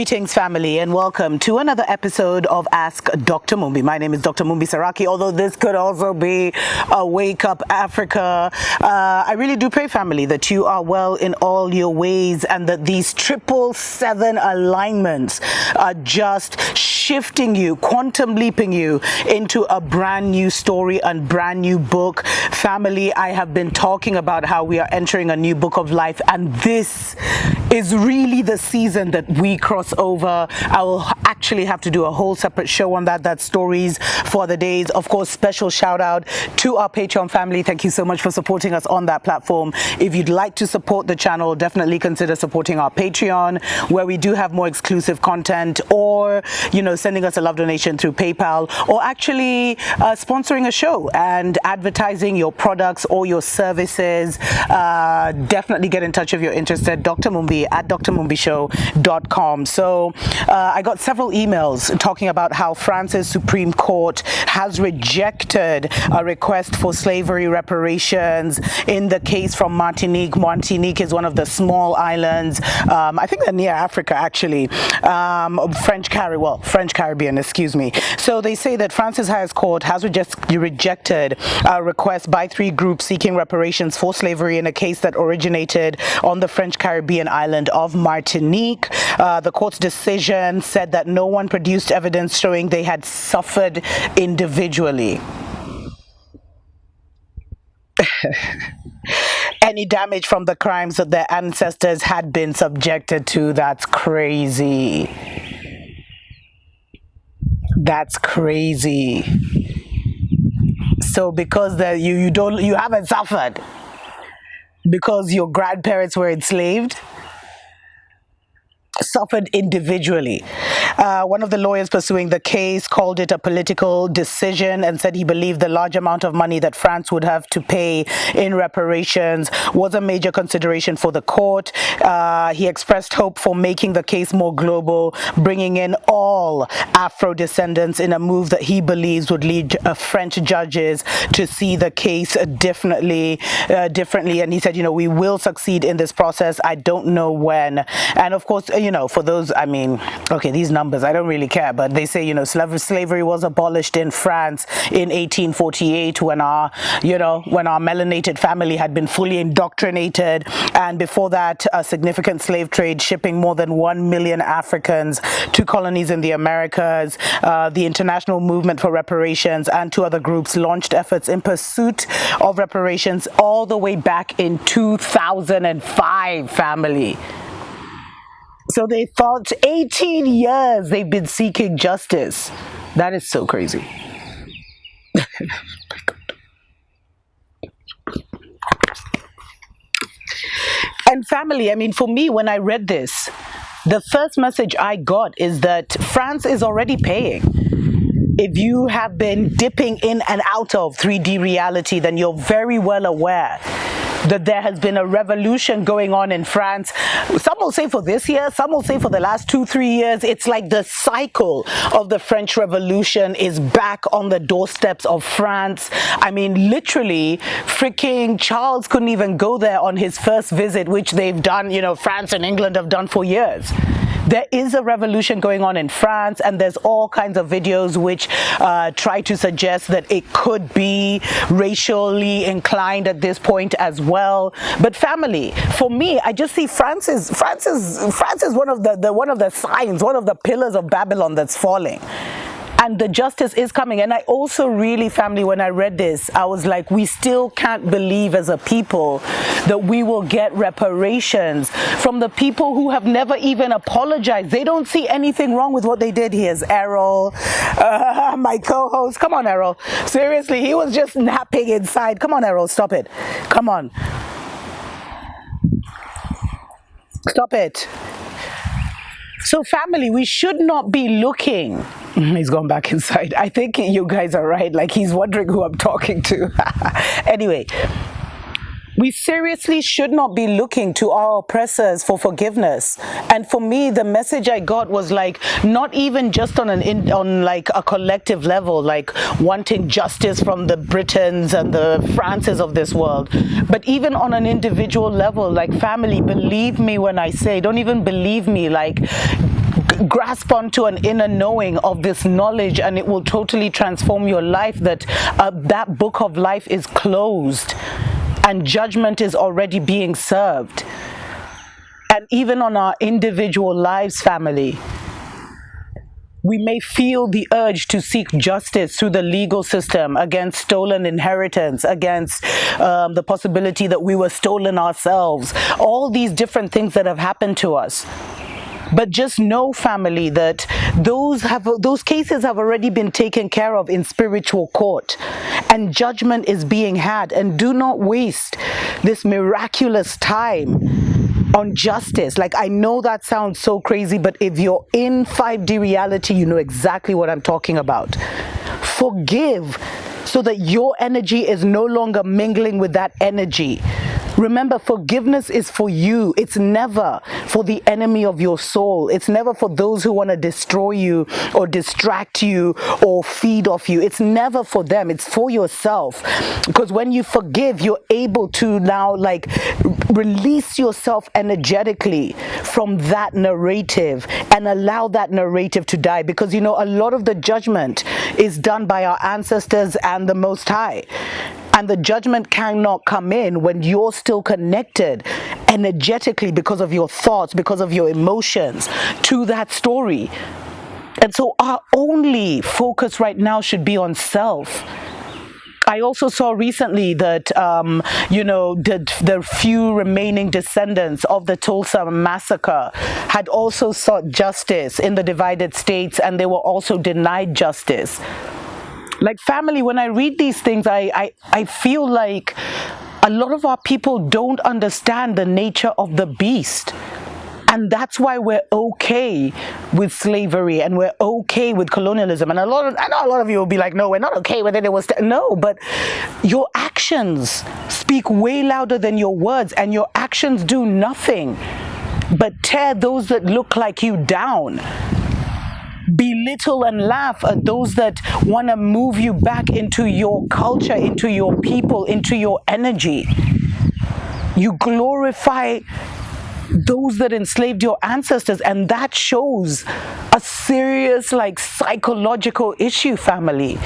Greetings, family, and welcome to another episode of Ask Dr. Mumbi. My name is Dr. Mumbi Saraki, although this could also be a Wake Up Africa. I really do pray, family, that you are well in all your ways and that these 777 alignments are just shifting you, quantum leaping you into a brand new story and brand new book. Family, I have been talking about how we are entering a new book of life, and this is really the season that we cross over. I will actually have to do a whole separate show on that. That's stories for the days. Of course, special shout out to our Patreon family. Thank you so much for supporting us on that platform. If you'd like to support the channel, definitely consider supporting our Patreon, where we do have more exclusive content, or, you know, sending us a love donation through PayPal, or actually sponsoring a show and advertising your products or your services. Definitely get in touch if you're interested. Dr. Mumbi at drmumbishow.com. So I got several emails talking about how France's Supreme Court has rejected a request for slavery reparations in the case from Martinique. Martinique is one of the small islands. I think they're near Africa, actually. French Caribbean, excuse me. So they say that France's highest court has rejected a request by 3 groups seeking reparations for slavery in a case that originated on the French Caribbean island of Martinique. The court's decision said that no one produced evidence showing they had suffered individually any damage from the crimes that their ancestors had been subjected to. That's crazy. That's crazy. So because you haven't suffered because your grandparents were enslaved, suffered individually. One of the lawyers pursuing the case called it a political decision and said he believed the large amount of money that France would have to pay in reparations was a major consideration for the court. He expressed hope for making the case more global, bringing in all Afro descendants in a move that he believes would lead French judges to see the case differently. And he said, we will succeed in this process. I don't know when. And of course, for those, these numbers, I don't really care, but they say, slavery was abolished in France in 1848 when our melanated family had been fully indoctrinated. And before that, a significant slave trade shipping more than 1 million Africans to colonies in the Americas. The International Movement for Reparations and 2 other groups launched efforts in pursuit of reparations all the way back in 2005, family. So they thought 18 years they've been seeking justice. That is so crazy. And family, for me, when I read this, the first message I got is that France is already paying. If you have been dipping in and out of 3D reality, then you're very well aware that there has been a revolution going on in France. Some will say for this year, some will say for the last 2-3 years. It's like the cycle of the French Revolution is back on the doorsteps of France. Literally, freaking Charles couldn't even go there on his first visit, which they've done, France and England have done for years. There is a revolution going on in France, and there's all kinds of videos which try to suggest that it could be racially inclined at this point as well. But family, for me, I just see France is one of the signs, one of the pillars of Babylon that's falling. And the justice is coming. And I also really, family, when I read this, I was like, we still can't believe as a people that we will get reparations from the people who have never even apologized. They don't see anything wrong with what they did. Here's Errol, my co-host. Come on, Errol. Seriously, he was just napping inside. Come on, Errol, stop it. Come on. Stop it. So family, we should not be looking. He's gone back inside. I think you guys are right. Like, he's wondering who I'm talking to. Anyway, we seriously should not be looking to our oppressors for forgiveness. And for me, the message I got was like, not even just on a collective level, like wanting justice from the Britons and the Frances of this world, but even on an individual level, like, family, believe me when I say, don't even believe me, like, grasp onto an inner knowing of this knowledge, and it will totally transform your life, that that book of life is closed and judgment is already being served. And even on our individual lives, family, we may feel the urge to seek justice through the legal system against stolen inheritance, against the possibility that we were stolen ourselves, all these different things that have happened to us. But just know, family, that those cases have already been taken care of in spiritual court, and judgment is being had. And do not waste this miraculous time on justice. Like, I know that sounds so crazy, but if you're in 5D reality, you know exactly what I'm talking about. Forgive so that your energy is no longer mingling with that energy. Remember, forgiveness is for you. It's never for the enemy of your soul. It's never for those who want to destroy you or distract you or feed off you. It's never for them. It's for yourself. Because when you forgive, you're able to now release yourself energetically from that narrative and allow that narrative to die. Because a lot of the judgment is done by our ancestors and the Most High. And the judgment cannot come in when you're still connected energetically because of your thoughts, because of your emotions to that story. And so our only focus right now should be on self. I also saw recently that, the few remaining descendants of the Tulsa massacre had also sought justice in the divided states, and they were also denied justice. Like, family, when I read these things, I feel like a lot of our people don't understand the nature of the beast. And that's why we're okay with slavery and we're okay with colonialism. And I know a lot of you will be like, no, we're not okay with it. No, but your actions speak way louder than your words, and your actions do nothing but tear those that look like you down. Belittle and laugh at those that want to move you back into your culture, into your people, into your energy. You glorify those that enslaved your ancestors, and that shows a serious psychological issue, family.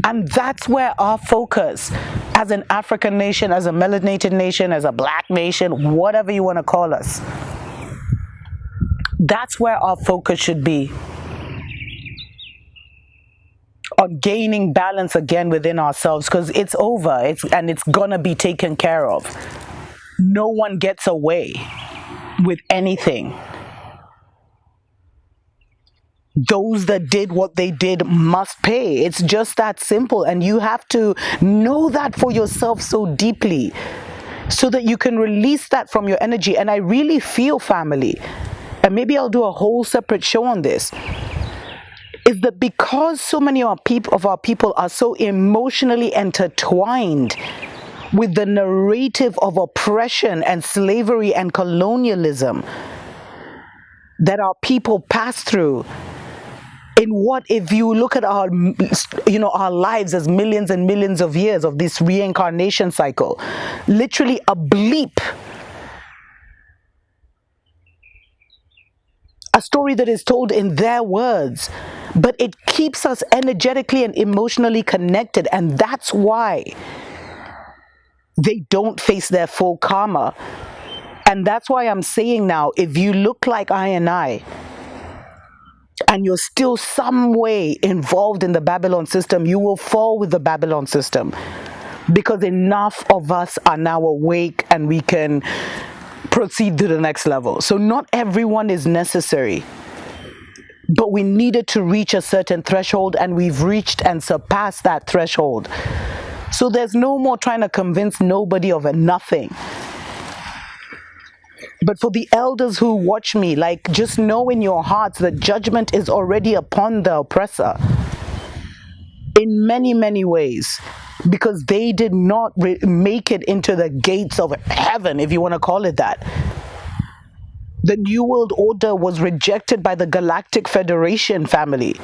And that's where our focus as an African nation, as a melanated nation, as a black nation, whatever you want to call us, that's where our focus should be. On gaining balance again within ourselves, because it's over, it's gonna be taken care of. No one gets away with anything. Those that did what they did must pay. It's just that simple, and you have to know that for yourself so deeply so that you can release that from your energy. And I really feel, family, and maybe I'll do a whole separate show on this, is that because so many of our people are so emotionally intertwined with the narrative of oppression and slavery and colonialism that our people pass through, if you look at our lives as millions and millions of years of this reincarnation cycle, literally a bleep, a story that is told in their words, but it keeps us energetically and emotionally connected. And that's why they don't face their full karma. And that's why I'm saying now, if you look like I and you're still some way involved in the Babylon system, you will fall with the Babylon system, because enough of us are now awake and we can proceed to the next level. So not everyone is necessary, but we needed to reach a certain threshold, and we've reached and surpassed that threshold. So there's no more trying to convince nobody of a nothing. But for the elders who watch me, just know in your hearts that judgment is already upon the oppressor in many, many ways, because they did not make it into the gates of heaven, if you want to call it that. The New World Order was rejected by the Galactic Federation, family.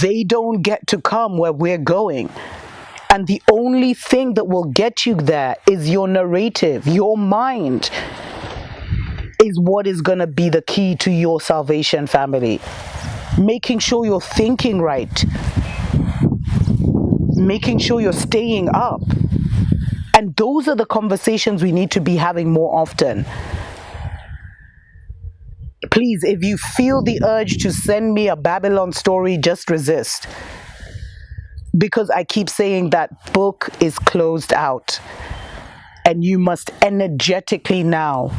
They don't get to come where we're going. And the only thing that will get you there is your narrative, your mind. is what is going to be the key to your salvation, family. Making sure you're thinking right, making sure you're staying up. And those are the conversations we need to be having more often. Please, if you feel the urge to send me a Babylon story, just resist. Because I keep saying that book is closed out. And you must energetically now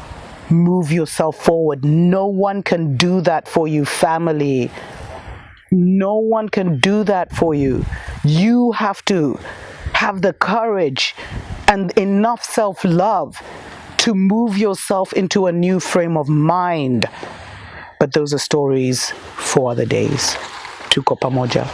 move yourself forward. No one can do that for you, family. No one can do that for you. You have to have the courage and enough self-love to move yourself into a new frame of mind. But those are stories for other days. Tuko pamoja.